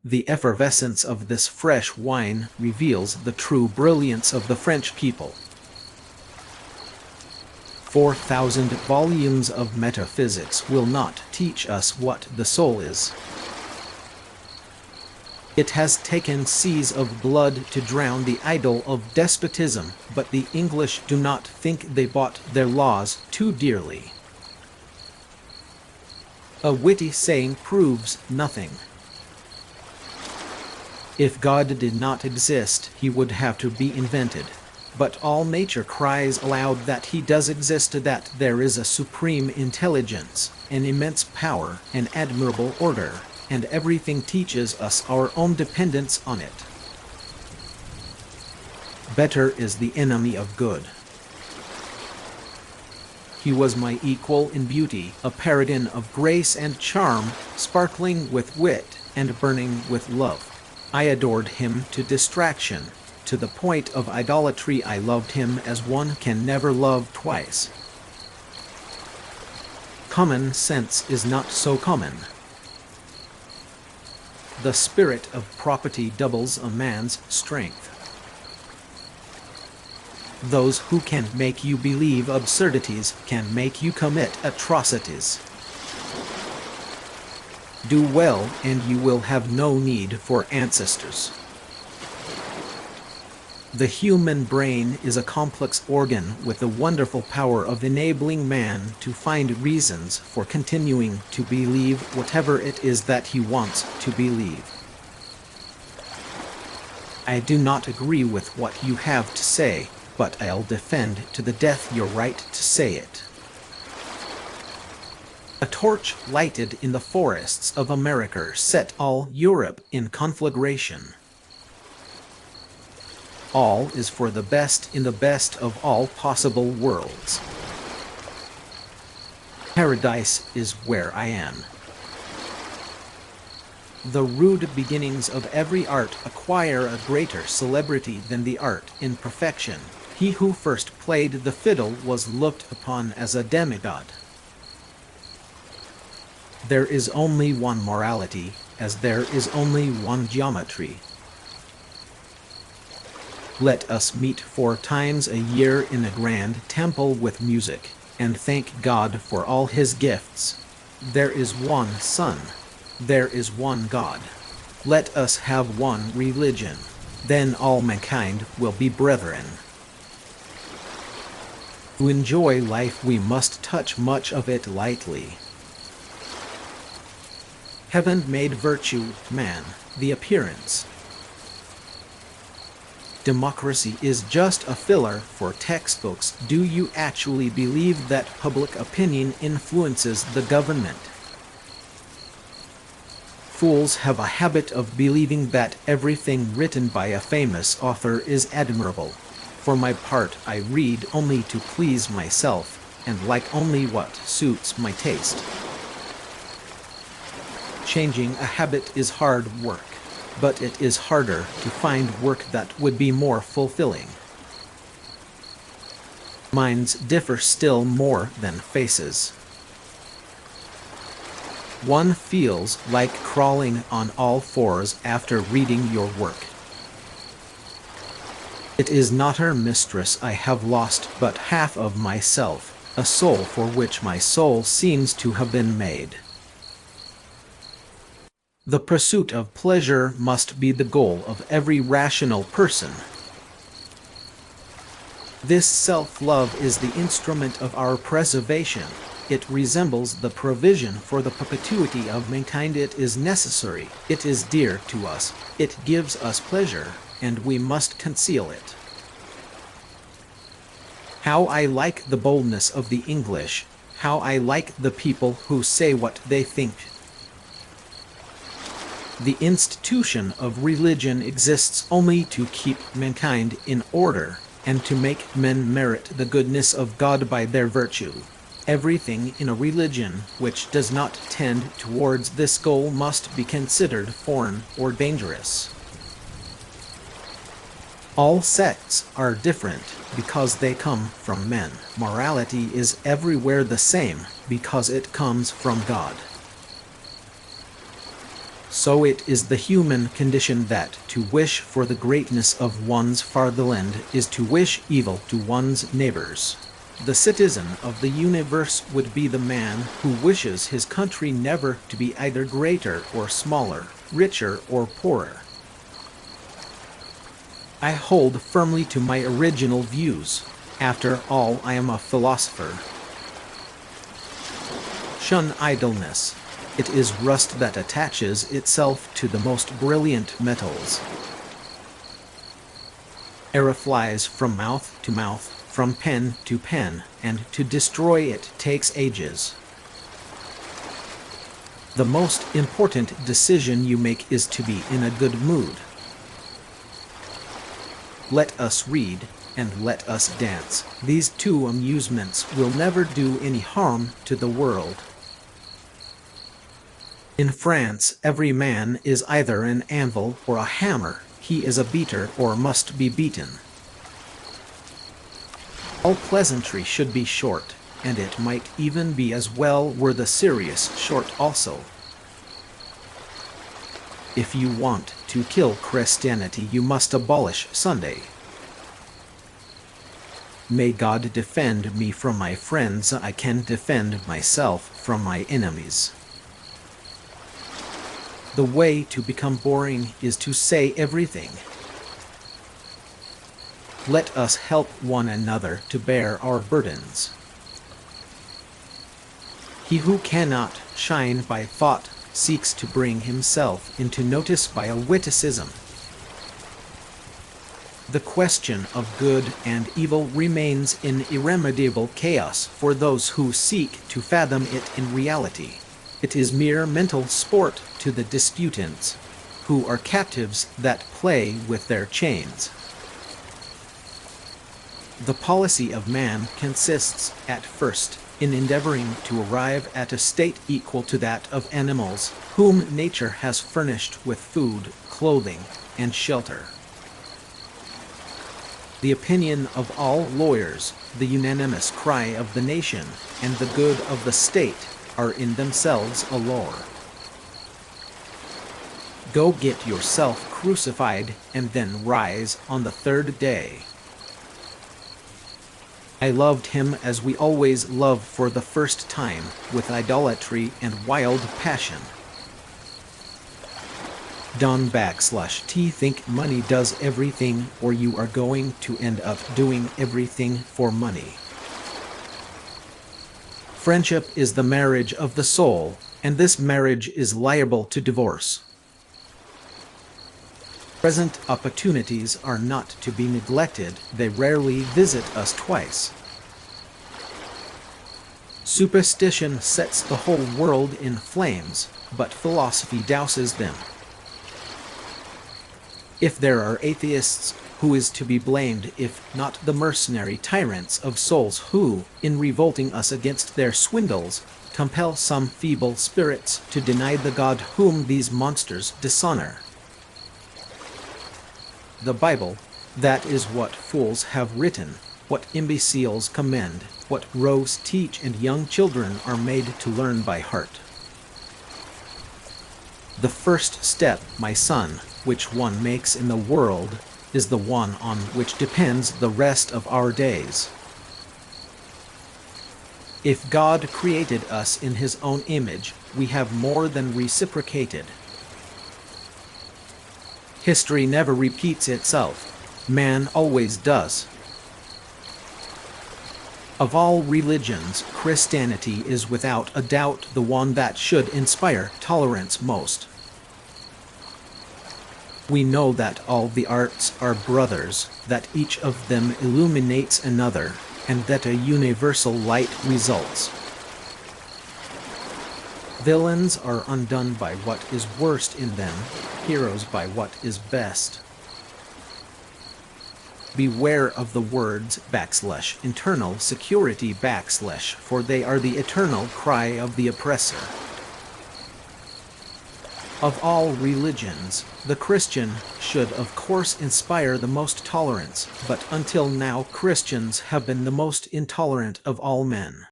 The effervescence of this fresh wine reveals the true brilliance of the French people. 4,000 volumes of metaphysics will not teach us what the soul is. It has taken seas of blood to drown the idol of despotism, but the English do not think they bought their laws too dearly. A witty saying proves nothing. If God did not exist, he would have to be invented. But all nature cries aloud that he does exist, that there is a supreme intelligence, an immense power, an admirable order, and everything teaches us our own dependence on it. Better is the enemy of good. He was my equal in beauty, a paragon of grace and charm, sparkling with wit and burning with love. I adored him to distraction. To the point of idolatry, I loved him as one can never love twice. Common sense is not so common. The spirit of property doubles a man's strength. Those who can make you believe absurdities can make you commit atrocities. Do well, and you will have no need for ancestors. The human brain is a complex organ with the wonderful power of enabling man to find reasons for continuing to believe whatever it is that he wants to believe. I do not agree with what you have to say, but I'll defend to the death your right to say it. A torch lighted in the forests of America set all Europe in conflagration. All is for the best in the best of all possible worlds. Paradise is where I am. The rude beginnings of every art acquire a greater celebrity than the art in perfection. He who first played the fiddle was looked upon as a demigod. There is only one morality, as there is only one geometry. Let us meet 4 times a year in a grand temple with music, and thank God for all his gifts. There is one sun. There is one God. Let us have one religion. Then all mankind will be brethren. To enjoy life we must touch much of it lightly. Heaven made virtue, man, the appearance. Democracy is just a filler for textbooks. Do you actually believe that public opinion influences the government? Fools have a habit of believing that everything written by a famous author is admirable. For my part, I read only to please myself, and like only what suits my taste. Changing a habit is hard work, but it is harder to find work that would be more fulfilling. Minds differ still more than faces. One feels like crawling on all fours after reading your work. It is not her mistress I have lost, but half of myself, a soul for which my soul seems to have been made. The pursuit of pleasure must be the goal of every rational person. This self-love is the instrument of our preservation. It resembles the provision for the perpetuity of mankind. It is necessary. It is dear to us. It gives us pleasure, and we must conceal it. How I like the boldness of the English. How I like the people who say what they think. The institution of religion exists only to keep mankind in order, and to make men merit the goodness of God by their virtue. Everything in a religion which does not tend towards this goal must be considered foreign or dangerous. All sects are different because they come from men. Morality is everywhere the same because it comes from God. So it is the human condition that to wish for the greatness of one's fatherland is to wish evil to one's neighbors. The citizen of the universe would be the man who wishes his country never to be either greater or smaller, richer or poorer. I hold firmly to my original views. After all, I am a philosopher. Shun idleness. It is rust that attaches itself to the most brilliant metals. Error flies from mouth to mouth, from pen to pen, and to destroy it takes ages. The most important decision you make is to be in a good mood. Let us read, and let us dance. These two amusements will never do any harm to the world. In France, every man is either an anvil or a hammer. He is a beater or must be beaten. All pleasantry should be short, and it might even be as well were the serious short also. If you want to kill Christianity, you must abolish Sunday. May God defend me from my friends. I can defend myself from my enemies. The way to become boring is to say everything. Let us help one another to bear our burdens. He who cannot shine by thought seeks to bring himself into notice by a witticism. The question of good and evil remains in irremediable chaos for those who seek to fathom it in reality. It is mere mental sport to the disputants, who are captives that play with their chains. The policy of man consists, at first, in endeavoring to arrive at a state equal to that of animals, whom nature has furnished with food, clothing, and shelter. The opinion of all lawyers, the unanimous cry of the nation, and the good of the state are in themselves a law. Go get yourself crucified, and then rise on the third day. I loved him as we always love for the first time, with idolatry and wild passion. Don/T think money does everything, or you are going to end up doing everything for money. Friendship is the marriage of the soul, and this marriage is liable to divorce. Present opportunities are not to be neglected. They rarely visit us twice. Superstition sets the whole world in flames, but philosophy douses them. If there are atheists, who is to be blamed if not the mercenary tyrants of souls who, in revolting us against their swindles, compel some feeble spirits to deny the God whom these monsters dishonor? The Bible, that is what fools have written, what imbeciles commend, what rogues teach, and young children are made to learn by heart. The first step, my son, which one makes in the world, is the one on which depends the rest of our days. If God created us in his own image, we have more than reciprocated. History never repeats itself. Man always does. Of all religions, Christianity is without a doubt the one that should inspire tolerance most. We know that all the arts are brothers, that each of them illuminates another, and that a universal light results. Villains are undone by what is worst in them, heroes by what is best. Beware of the words /internal security /, for they are the eternal cry of the oppressor. Of all religions, the Christian should of course inspire the most tolerance, but until now Christians have been the most intolerant of all men.